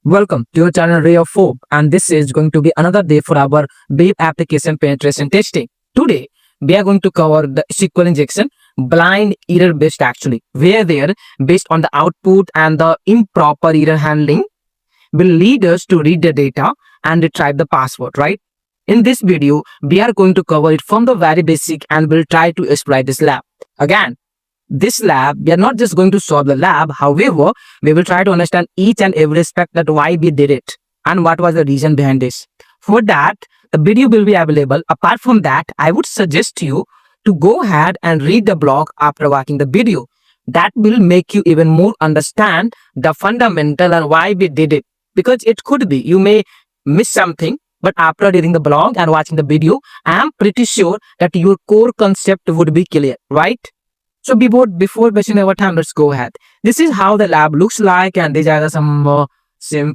Welcome to your channel Rayofhope, and this is going to be another day for our web application penetration testing. Today, we are going to cover the SQL injection, blind error based actually, where there based on the output and the improper error handling will lead us to read the data and retrieve the password, right? In this video, we are going to cover it from the very basic and will try to exploit this lab. Again, this lab, we are not just going to solve the lab. However, we will try to understand each and every aspect that why we did it and what was the reason behind this. For that, the video will be available. Apart from that, I would suggest you to go ahead and read the blog after watching the video. That will make you even more understand the fundamental and why we did it. Because it could be you may miss something, but after reading the blog and watching the video, I am pretty sure that your core concept would be clear, right? So before wasting our time, let's go ahead. This is how the lab looks like, and these are some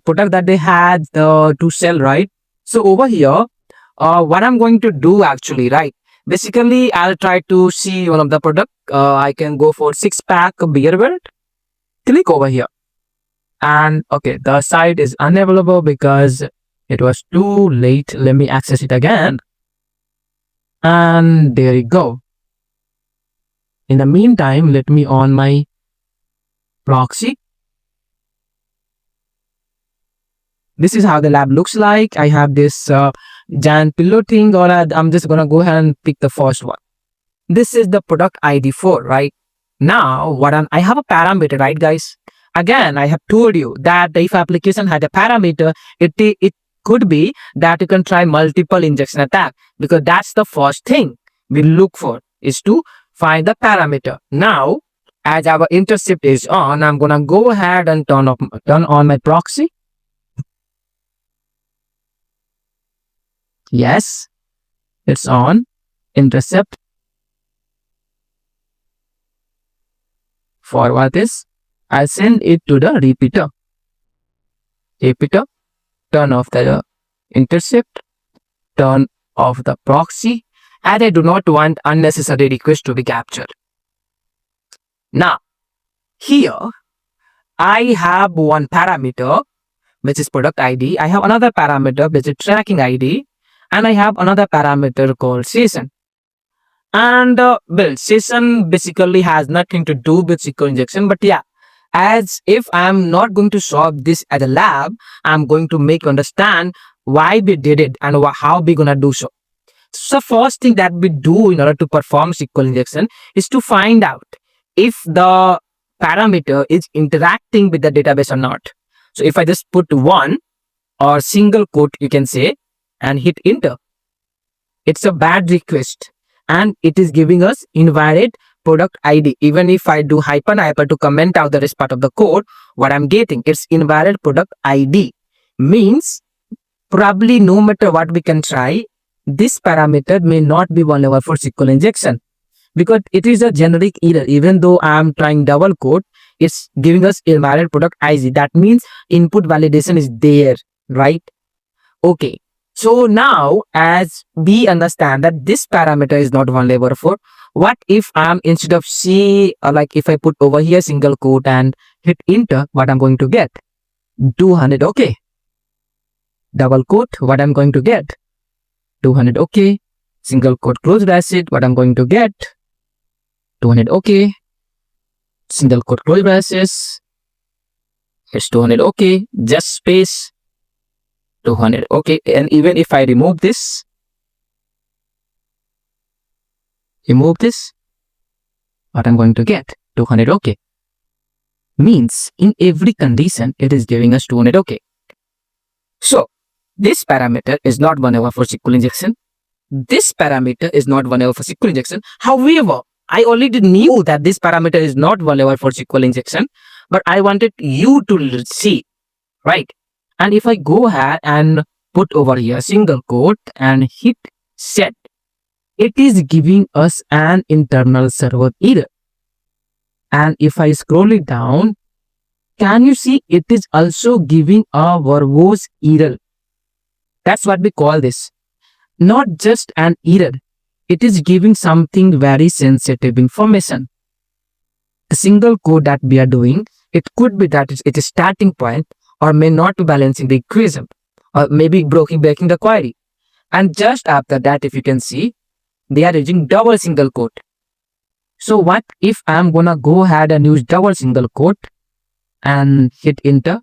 product that they had to sell, right? So over here, what I'm going to do actually, right? Basically, I'll try to see one of the product. I can go for 6-pack beer belt. Click over here, and okay, the site is unavailable because it was too late. Let me access it again, and there you go. In the meantime, let me on my proxy. This is how the lab looks like. I have this giant pillow thing, or I'm just gonna go ahead and pick the first one. This is the product ID 4, right? Now, I have a parameter, right, guys? Again, I have told you that if application had a parameter, it could be that you can try multiple injection attack, because that's the first thing we look for is to find the parameter. Now, as our intercept is on, I'm gonna go ahead and turn on my proxy. Yes, it's on. Intercept. Forward this. I send it to the repeater. Repeater. Turn off the intercept. Turn off the proxy. And I do not want unnecessary requests to be captured. Now, here, I have one parameter, which is product ID. I have another parameter, which is tracking ID. And I have another parameter called session. And, well, session basically has nothing to do with SQL injection. But yeah, as if I'm not going to solve this at a lab, I'm going to make you understand why we did it and how we're going to do so. So first thing that we do in order to perform SQL injection is to find out if the parameter is interacting with the database or not. So if I just put 1 or single quote, you can say, and hit enter, it's a bad request and it is giving us invalid product ID. Even if I do hyphen to comment out the rest part of the code, what I'm getting, it's invalid product ID. Means probably no matter what we can try, this parameter may not be vulnerable for SQL injection because it is a generic error. Even though I am trying double quote, it's giving us invalid product ID. That means input validation is there, right? Okay. So now, as we understand that this parameter is not vulnerable for, what if I'm instead of like if I put over here single quote and hit enter, what I'm going to get? 200, okay. Double quote, what I'm going to get? 200, okay. Single quote close bracket, what I'm going to get? 200, okay. Single quote close braces. It's 200, okay. Just space. 200, okay. And even if I remove this, what I'm going to get? 200, okay. Means in every condition, it is giving us 200, okay. So, this parameter is not vulnerable for SQL injection. This parameter is not vulnerable for SQL injection. However, I already knew that this parameter is not vulnerable for SQL injection, but I wanted you to see, right? And if I go ahead and put over here single quote and hit set, it is giving us an internal server error. And if I scroll it down, can you see it is also giving a verbose error? That's what we call this. Not just an error. It is giving something very sensitive information. The single code that we are doing, it could be that it is starting point, or may not be balancing the equation, or maybe breaking the query. And just after that, if you can see, they are using double single quote. So what if I'm gonna go ahead and use double single quote and hit enter?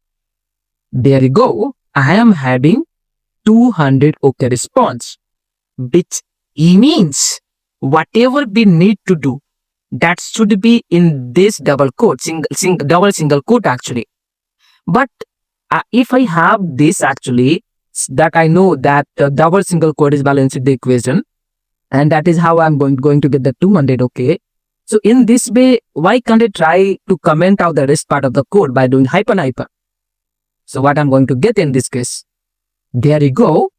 There you go. I am having 200 OK response, which means whatever we need to do, that should be in this double quote, double single quote actually. But if I have this actually, that I know that double single quote is balancing the equation, and that is how I'm going to get the 200 OK. So in this way, why can't I try to comment out the rest part of the code by doing hyphen. So what I'm going to get in this case, there you go,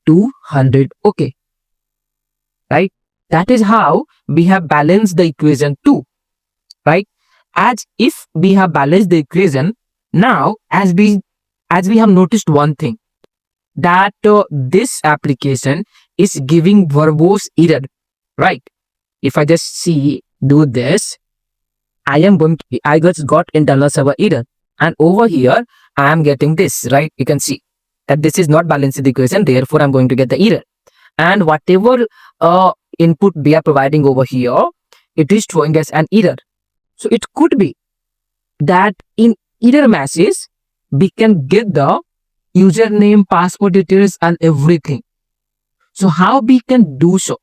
200 OK. Right? That is how we have balanced the equation too. Right? As if we have balanced the equation, now as we have noticed one thing, that this application is giving verbose error. Right? If I just do this, I just got internal server error, and over here I am getting this. Right? You can see that this is not balancing the equation, therefore I'm going to get the error. And whatever input we are providing over here, it is showing us an error. So it could be that in error message we can get the username, password details and everything. So how we can do so?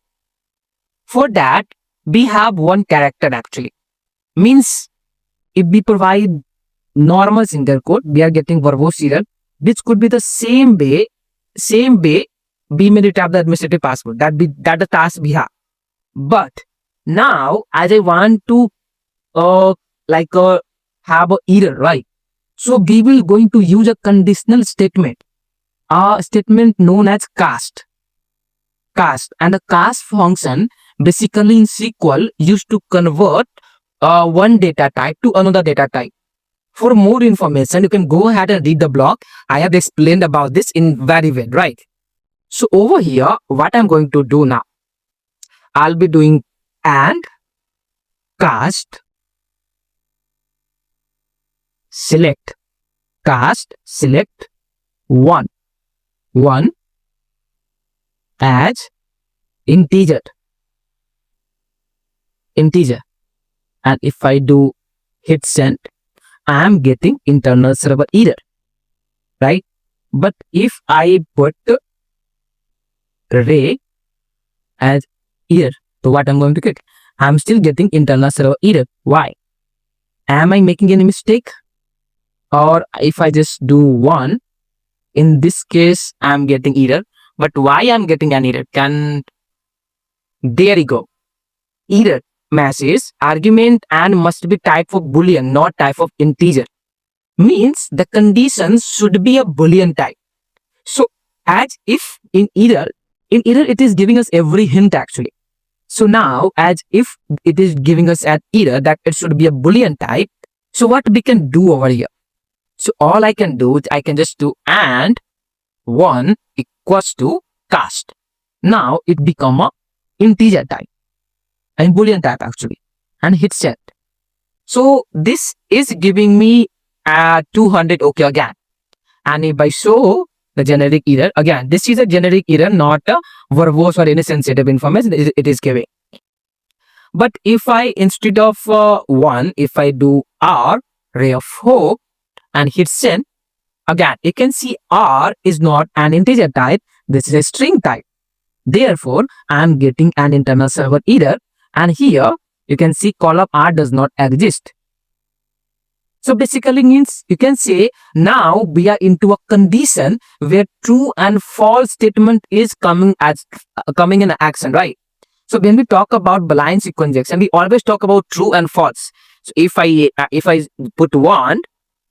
For that, we have one character actually. Means if we provide normal single quote, we are getting verbose error, which could be the same way we may retrieve the administrative password. That the task we have. But now, as I want to have an error, right? So we will going to use a conditional statement, a statement known as cast. And the cast function basically in SQL used to convert one data type to another data type. For more information, you can go ahead and read the blog. I have explained about this in very well, right? So over here, what I'm going to do now, I'll be doing and cast select one as integer, and if I do hit send, I am getting internal server error, right? But if I put array as error, so what I'm going to get? I'm still getting internal server error. Why? Am I making any mistake? Or if I just do 1, in this case I'm getting error. But why I'm getting an error? There you go. Error message argument and must be type of boolean, not type of integer. Means the conditions should be a boolean type. So as if in error it is giving us every hint actually. So now as if it is giving us an error that it should be a boolean type. So what we can do over here? So all I can do is I can just do and 1 equals to cast. Now it become a integer type and boolean type actually, and hit send. So this is giving me 200 OK again. And if I show the generic error, again this is a generic error, not a verbose or any sensitive information it is giving. But if I, instead of 1, if I do R Rayofhope and hit send, again you can see R is not an integer type, this is a string type. Therefore I am getting an internal server error, and here you can see column R does not exist. So basically means you can say now we are into a condition where true and false statement is coming in action, right? So when we talk about blind SQL injection, we always talk about true and false. So if I put 1,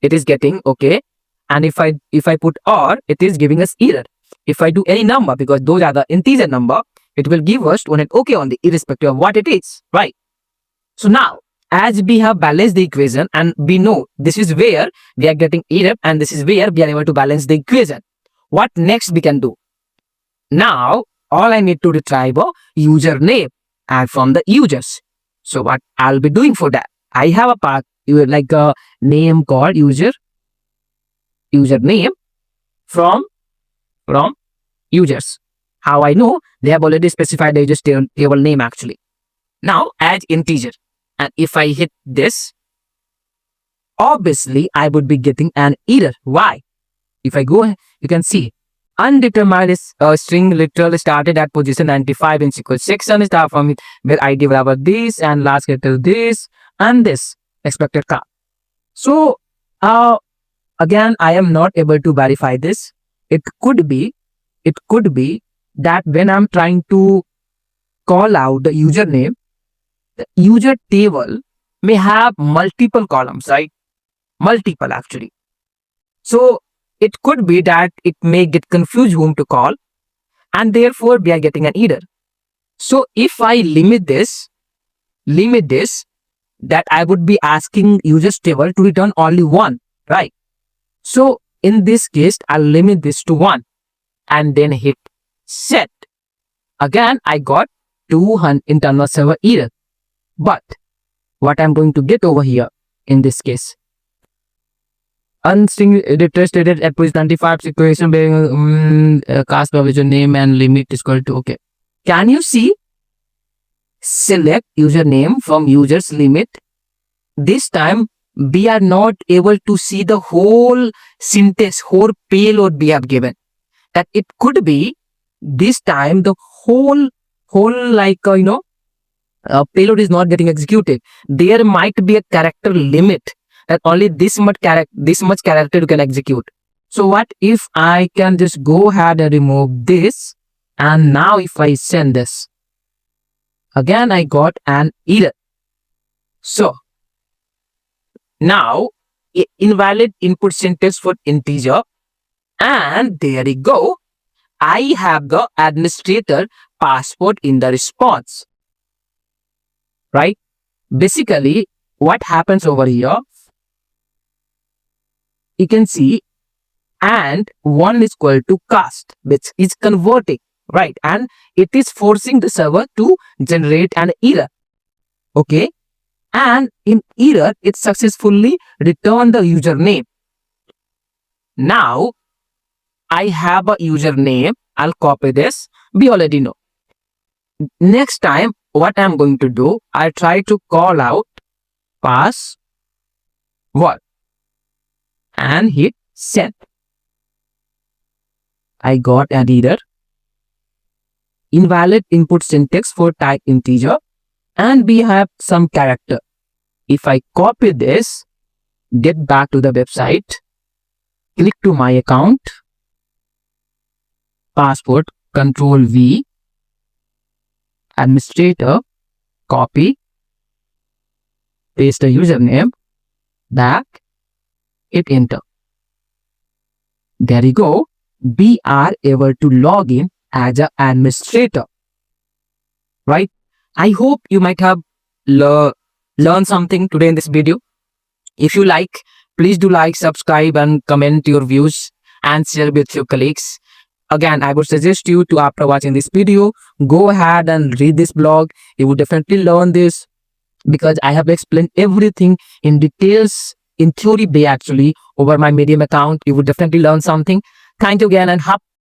it is getting OK, and if I put R, it is giving us error. If I do any number, because those are the integer number, it will give us one OK only, irrespective of what it is, right? So now, as we have balanced the equation and we know this is where we are getting error and this is where we are able to balance the equation, what next we can do? Now, all I need to retrieve a username and from the users. So what I'll be doing for that? I have a part like a name called username from users. How I know? They have already specified the users table name actually. Now add integer, and if I hit this, obviously I would be getting an error. Why? If I go, you can see undetermined is a string literal started at position 95 in SQL section, start from it where ID barabar this and last character this and this expected car. So again, I am not able to verify this. It could be that when I'm trying to call out the username, the user table may have multiple columns, right? Multiple actually. So it could be that it may get confused whom to call, and therefore we are getting an error. So if I limit this, that I would be asking users table to return only one, right? So in this case, I'll limit this to 1 and then hit set. Again, I got 200 internal server error. But what I'm going to get over here in this case, unstring return stated at position 95 situation being cast provision name and limit is equal to okay. Can you see? Select username from users limit. This time we are not able to see the whole syntax, whole payload we have given. That it could be this time the whole payload is not getting executed. There might be a character limit that only this much character you can execute. So what if I can just go ahead and remove this, and now if I send this, again I got an error. So now invalid input syntax for integer, and there you go. I have the administrator password in the response, right? Basically what happens over here, you can see, and 1 is equal to cast, which is converting, right? And it is forcing the server to generate an error. Okay, and in error it successfully returned the username. Now I have a username. I'll copy this. We already know. Next time what I'm going to do, I'll try to call out password and hit send. I got an error. Invalid input syntax for type integer, and we have some character. If I copy this, get back to the website, click to my account, password, Control V, administrator, copy, paste the username, back, hit enter. There you go. We are able to log in as an administrator, right? I hope you might have learned something today in this video. If you like, please do like, subscribe and comment your views and share with your colleagues. Again, I would suggest you to, after watching this video, go ahead and read this blog. You will definitely learn this, because I have explained everything in details in theory way actually over my Medium account. You would definitely learn something. Thank you again and